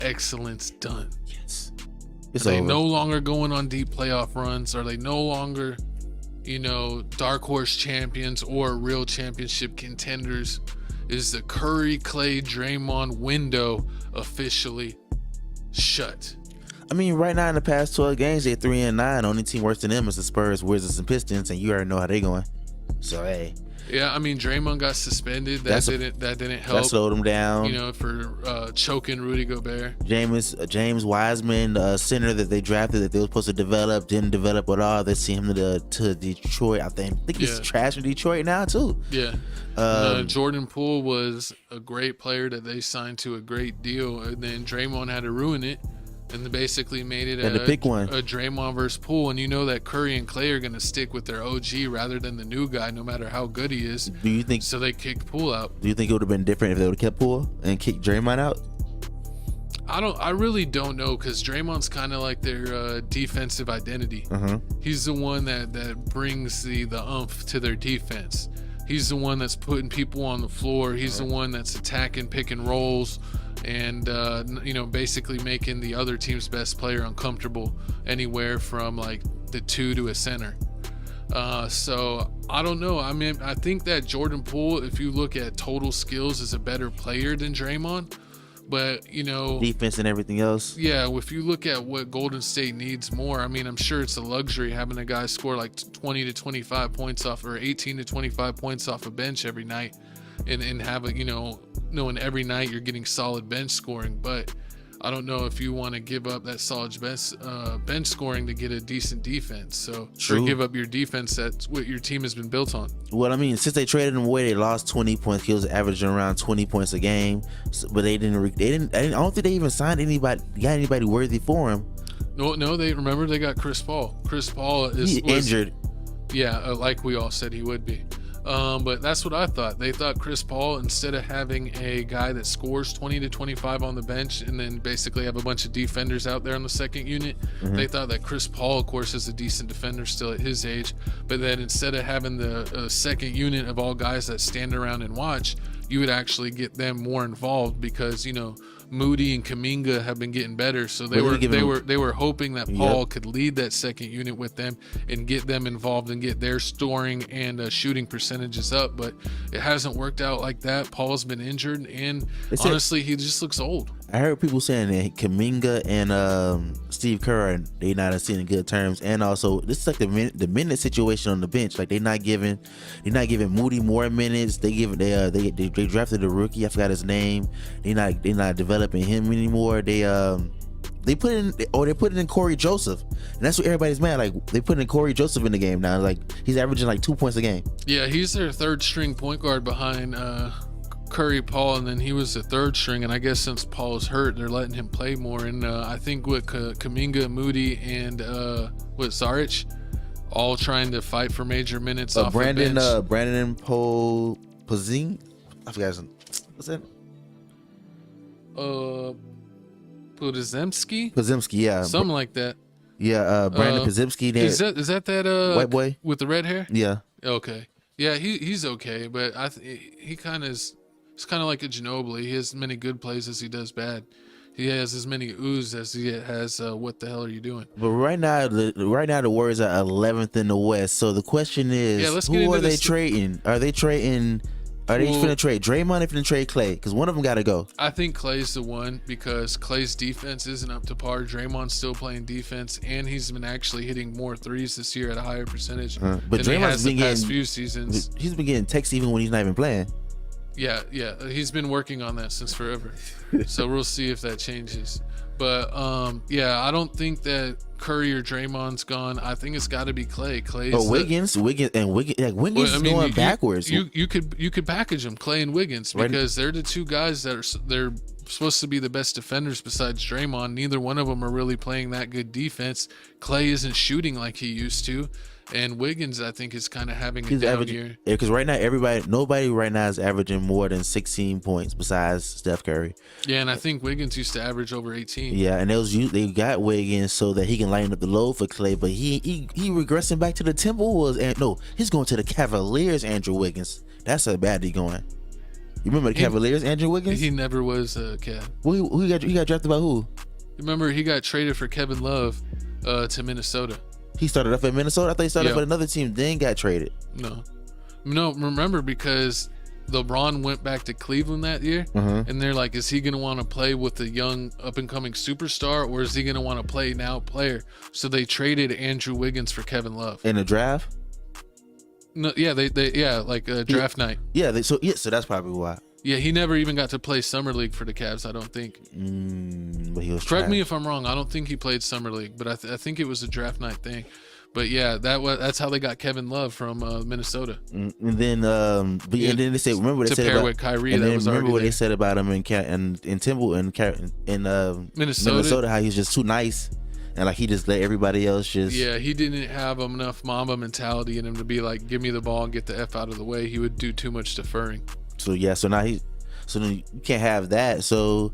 excellence done. Yes. Are they no longer going on deep playoff runs? Are they no longer, dark horse champions or real championship contenders? Is the Curry, Clay, Draymond window officially shut? I mean, right now in the past 12 games, they're 3-9. Only team worse than them is the Spurs, Wizards, and Pistons, and you already know how they going. So hey. Yeah, I mean, Draymond got suspended. That didn't help. That slowed him down. For choking Rudy Gobert. James Wiseman, the center that they drafted that they were supposed to develop, didn't develop at all. They sent him to Detroit. I think he's trash in Detroit now too. Yeah. Jordan Poole was a great player that they signed to a great deal, and then Draymond had to ruin it. And they basically made it a Draymond versus Poole. And you know that Curry and Clay are going to stick with their OG rather than the new guy, no matter how good he is. Do you think? So they kicked Poole out. Do you think it would have been different if they would have kept Poole and kicked Draymond out? I really don't know, because Draymond's kind of like their defensive identity. He's the one that brings the oomph to their defense. He's the one that's putting people on the floor. He's the one that's attacking pick and rolls. And basically making the other team's best player uncomfortable anywhere from like the 2 to a center. So I don't know. I mean, I think that Jordan Poole, if you look at total skills, is a better player than Draymond. But defense and everything else. Yeah, if you look at what Golden State needs more, I mean, I'm sure it's a luxury having a guy score like 20 to 25 points off, or 18 to 25 points off a bench every night. And have a knowing every night you're getting solid bench scoring. But I don't know if you want to give up that solid bench scoring to get a decent defense. So or give up your defense. That's what your team has been built on. Well, I mean, since they traded him away, they lost 20 points. He was averaging around 20 points a game. But they didn't. I don't think they even signed anybody worthy for him. No. They got Chris Paul. Chris Paul was injured. Yeah, like we all said he would be. But that's what I thought. They thought Chris Paul, instead of having a guy that scores 20 to 25 on the bench and then basically have a bunch of defenders out there on the second unit, they thought that Chris Paul, of course, is a decent defender still at his age, but then instead of having the second unit of all guys that stand around and watch, you would actually get them more involved, because Moody and Kuminga have been getting better, so they were hoping that Paul could lead that second unit with them and get them involved and get their scoring and shooting percentages up. But it hasn't worked out like that. Paul's been injured, and honestly, he just looks old. I heard people saying that Kuminga and Steve Kerr, they not seeing good terms, and also this is like the minute situation on the bench. Like they're not giving Moody more minutes. They drafted a rookie. I forgot his name. They're not developing him anymore. They put in Corey Joseph, and that's what everybody's mad. Like they put in Corey Joseph in the game now. Like he's averaging like 2 points a game. Yeah, he's their third string point guard behind Curry, Paul, and then he was the third string. And I guess since Paul is hurt, they're letting him play more. And I think with Kuminga, Moody, and Saric, all trying to fight for major minutes off the bench. Brandon Pozing, I forgot his name. What's that? Podziemski, yeah, something like that. Yeah, Brandon Podziemski. Is that white boy with the red hair? Yeah. Okay. Yeah, he's okay, but he kind of is. It's kind of like a Ginobili. He has as many good plays as he does bad. He has as many oohs as he has. What the hell are you doing? But right now the Warriors are 11th in the West. So the question is, who are they trading? Are they trading? Are they finna trade Draymond? Or finna trade Clay? Because one of them got to go. I think Clay's the one, because Clay's defense isn't up to par. Draymond's still playing defense, and he's been actually hitting more threes this year at a higher percentage. But Draymond's been getting few seasons. He's been getting texts even when he's not even playing. Yeah, he's been working on that since forever. So we'll see if that changes. But I don't think that Curry or Draymond's gone. I think it's got to be Clay. Wiggins is going backwards. You could package them, Clay and Wiggins, because they're the two guys that they're supposed to be the best defenders besides Draymond. Neither one of them are really playing that good defense. Clay isn't shooting like he used to. And Wiggins, I think, is kind of having a down year. Yeah, because right now, nobody right now is averaging more than 16 points besides Steph Curry. Yeah, and I think Wiggins used to average over 18. Yeah, and they got Wiggins so that he can lighten up the load for Clay, but he regressing back to the Timberwolves. And no, he's going to the Cavaliers. Andrew Wiggins. That's how bad he's going. You remember the Cavaliers, Andrew Wiggins? He never was a Cav. Who got drafted by who? Remember, he got traded for Kevin Love to Minnesota. He started off at Minnesota. I thought he started for another team, then got traded. No, remember, because LeBron went back to Cleveland that year, and they're like, is he going to want to play with a young up-and-coming superstar, or is he going to want to play now player? So they traded Andrew Wiggins for Kevin Love. In the draft? No, yeah, they like draft night. Yeah, so that's probably why. Yeah, he never even got to play Summer League for the Cavs, I don't think. But he was Correct me if I'm wrong. I don't think he played Summer League, but I think it was a draft night thing. But yeah, that's how they got Kevin Love from Minnesota. And then, and then they said, remember what they said about with Kyrie. And that then was remember what there. they said about him in Minnesota, how he's just too nice, and like he just let everybody else just. Yeah, he didn't have enough Mamba mentality in him to be like, give me the ball and get the F out of the way. He would do too much deferring. So yeah, so now so then you can't have that. So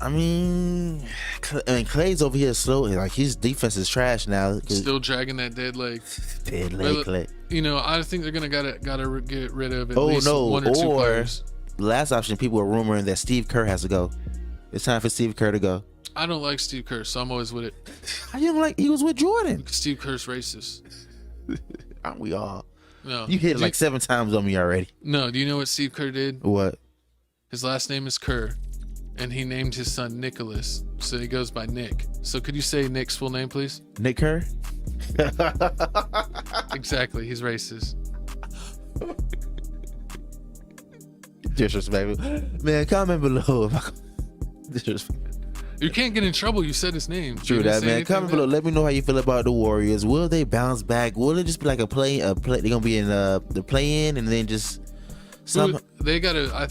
I mean, Clay's over here slow. Like his defense is trash now. Still dragging that dead leg. Dead leg, Clay. You know, I think they're gonna gotta get rid of at Oh least no! one or two Or players. last option, people are rumoring that Steve Kerr has to go. It's time for Steve Kerr to go. I don't like Steve Kerr, so I'm always with it. How you don't like? He was with Jordan. Steve Kerr's racist. Aren't we all? No, You hit it like 7 times on me already. No, do you know what Steve Kerr did? What? His last name is Kerr, and he named his son Nicholas, so he goes by Nick. So could you say Nick's full name, please? Nick Kerr? Exactly, he's racist. Disrespectful. Man, comment below. Disrespectful. You can't get in trouble. You said his name. True that, man. Comment below. Let me know how you feel about the Warriors. Will they bounce back? Will it just be like a play? They're gonna be in the play-in and then just They gotta.